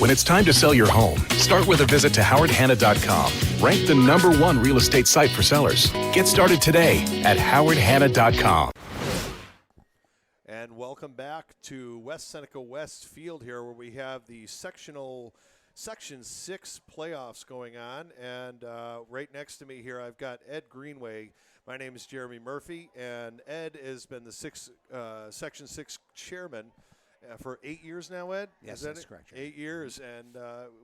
When it's time to sell your home, start with a visit to howardhanna.com. Ranked the #1 real estate site for sellers. Get started today at howardhanna.com. And welcome back to West Seneca West Field here, where we have the Section 6 playoffs going on. And right next to me here, I've got Ed Greenway. My name is Jeremy Murphy, and Ed has been the Section 6 chairman for 8 years now, Ed? Yes, that's correct. 8 years, and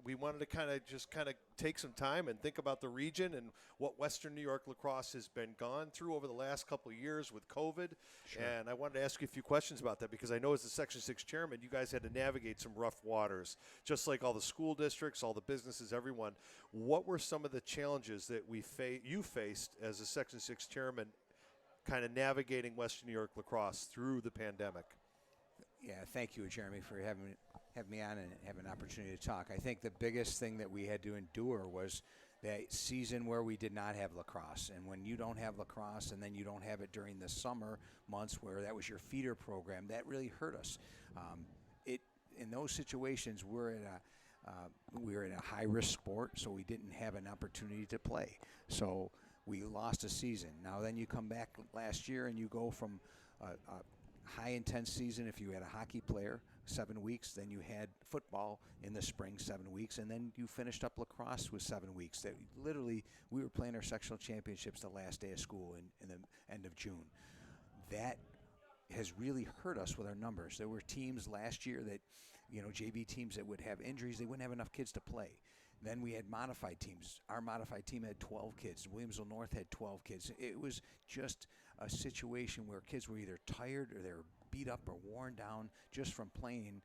we wanted to kind of take some time and think about the region and what Western New York lacrosse has been gone through over the last couple of years with COVID. Sure. And I wanted to ask you a few questions about that, because I know as the Section 6 chairman, you guys had to navigate some rough waters, just like all the school districts, all the businesses, everyone. What were some of the challenges that you faced as a Section 6 chairman, kind of navigating Western New York lacrosse through the pandemic? Yeah, thank you, Jeremy, for having me on and having an opportunity to talk. I think the biggest thing that we had to endure was that season where we did not have lacrosse. And when you don't have lacrosse and then you don't have it during the summer months where that was your feeder program, that really hurt us. In those situations, we were in a high-risk sport, so we didn't have an opportunity to play. So we lost a season. Now then you come back last year and you go from a high intense season. If you had a hockey player, 7 weeks, then you had football in the spring, 7 weeks, and then you finished up lacrosse with 7 weeks. That literally, we were playing our sectional championships the last day of school in the end of June. That has really hurt us with our numbers. There were teams last year that, JV teams that would have injuries. They wouldn't have enough kids to play. Then we had modified teams. Our modified team had 12 kids. Williamsville North had 12 kids. It was just a situation where kids were either tired or they were beat up or worn down just from playing.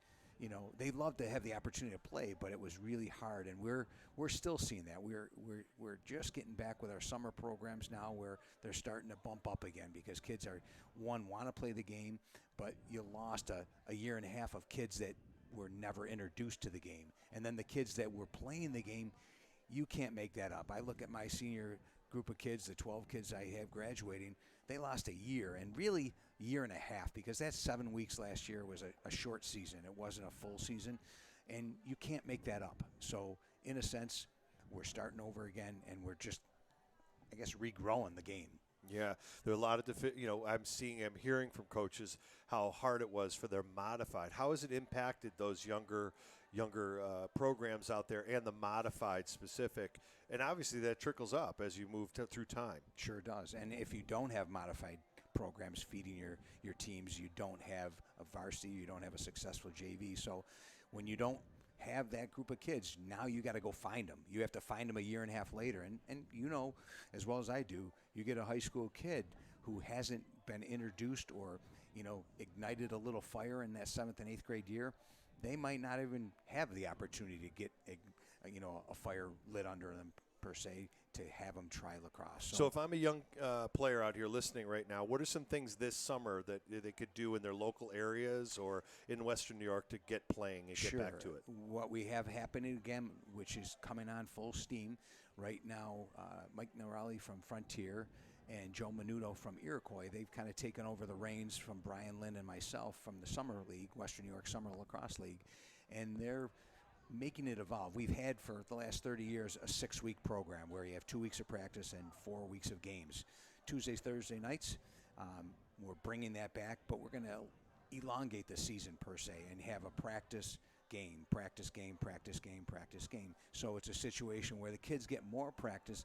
They loved to have the opportunity to play, but it was really hard, and we're still seeing that. We're just getting back with our summer programs now, where they're starting to bump up again, because kids want to play the game, but you lost a year and a half of kids that were never introduced to the game. And then the kids that were playing the game, you can't make that up. I look at my senior group of kids, the 12 kids I have graduating, they lost a year, and really a year and a half, because that 7 weeks last year was a short season. It wasn't a full season, and you can't make that up. So in a sense, we're starting over again, and we're just, I guess, regrowing the game. Yeah, there are a lot of I'm hearing from coaches how hard it was for their modified. How has it impacted those younger programs out there, and the modified specific? And obviously that trickles up as you move through time. Sure does. And if you don't have modified programs feeding your teams, you don't have a varsity, you don't have a successful JV. So when you don't have that group of kids, now you got to go find them. You have to find them a year and a half later. And as well as I do, you get a high school kid who hasn't been introduced or, ignited a little fire in that 7th and 8th grade year. They might not even have the opportunity to get a fire lit under them, per se, to have them try lacrosse. So if I'm a young player out here listening right now, what are some things this summer that they could do in their local areas or in Western New York to get playing and get back to it? What we have happening again, which is coming on full steam right now, Mike Norelli from Frontier and Joe Menudo from Iroquois, they've kind of taken over the reins from Brian Lynn and myself from the Summer League, Western New York Summer Lacrosse League, and they're making it evolve. We've had for the last 30 years a 6-week program where you have 2 weeks of practice and 4 weeks of games. Tuesdays, Thursday nights, we're bringing that back, but we're going to elongate the season, per se, and have a practice game, practice game, practice game, practice game. So it's a situation where the kids get more practice,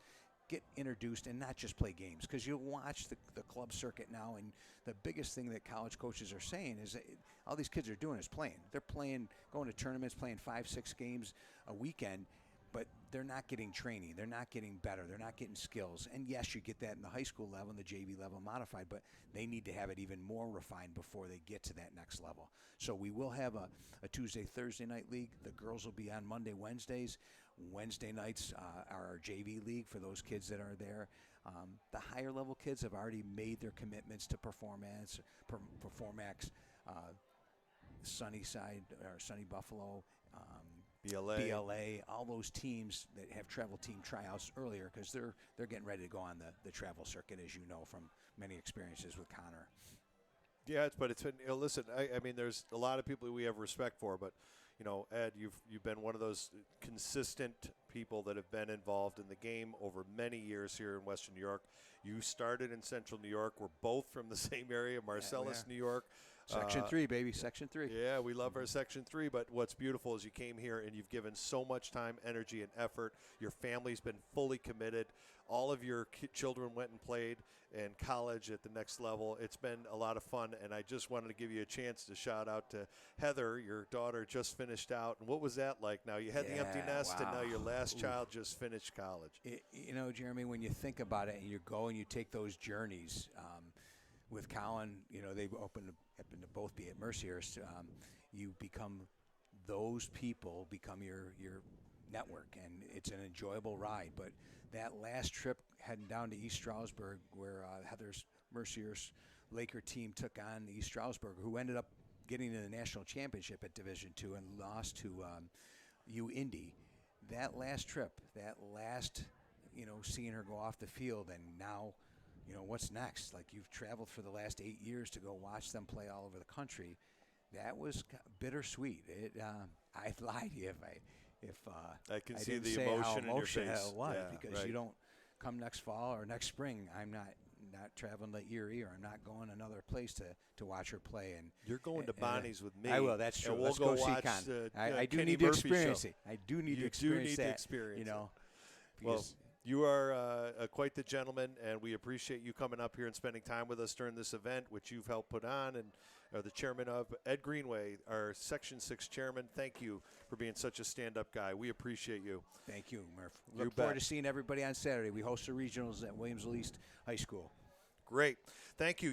get introduced, and not just play games. Because you'll watch the club circuit now, and the biggest thing that college coaches are saying is that all these kids are doing is playing. They're playing, going to tournaments, playing 5-6 games a weekend, but they're not getting training. They're not getting better. They're not getting skills. And yes, you get that in the high school level and the JV level modified, but they need to have it even more refined before they get to that next level. So we will have a Tuesday, Thursday night league. The girls will be on Monday, Wednesdays. Wednesday nights are our JV league for those kids that are there. The higher level kids have already made their commitments to Performax, Sunnyside or Sunny Buffalo, BLA, all those teams that have travel team tryouts earlier, because they're getting ready to go on the travel circuit, as you know from many experiences with Connor. Yeah, but it's been, listen, I mean, there's a lot of people we have respect for, but Ed, you've been one of those consistent people that have been involved in the game over many years here in Western New York. You started in Central New York. We're both from the same area, Marcellus, New York. Section 3, baby, Section 3. Yeah, we love our Section 3, but what's beautiful is you came here and you've given so much time, energy, and effort. Your family's been fully committed. All of your children went and played in college at the next level. It's been a lot of fun, and I just wanted to give you a chance to shout out to Heather. Your daughter just finished out. And what was that like? Now, you had the empty nest, and now your last child just finished college. Jeremy, when you think about it and you go and you take those journeys, with Colin, they've happened to both be at Mercyhurst. You become those people, become your network, and it's an enjoyable ride. But that last trip heading down to East Stroudsburg, where Heather's Mercyhurst Laker team took on East Stroudsburg, who ended up getting to the national championship at Division II and lost to U Indy. That last trip, seeing her go off the field, and now, what's next? Like, you've traveled for the last 8 years to go watch them play all over the country. That was bittersweet. I'd lie to you if I can I see didn't the say emotion how in your emotional face. it was, Yeah, because right. you don't come next fall or next spring. I'm not traveling to Erie, or I'm not going another place to watch her play. And you're going to Bonnie's with me. I will. That's true. And we'll Let's go see watch Con. the I do Kenny need to Murphy experience show. it. I do need to You experience do need that. to experience it. Well, Well, you are quite the gentleman, and we appreciate you coming up here and spending time with us during this event, which you've helped put on and are the chairman of. Ed Greenway, our Section 6 chairman, thank you for being such a stand-up guy. We appreciate you. Thank you, Murph. You Look forward bet. to seeing everybody on Saturday. We host the regionals at Williamsville East High School. Great. Thank you.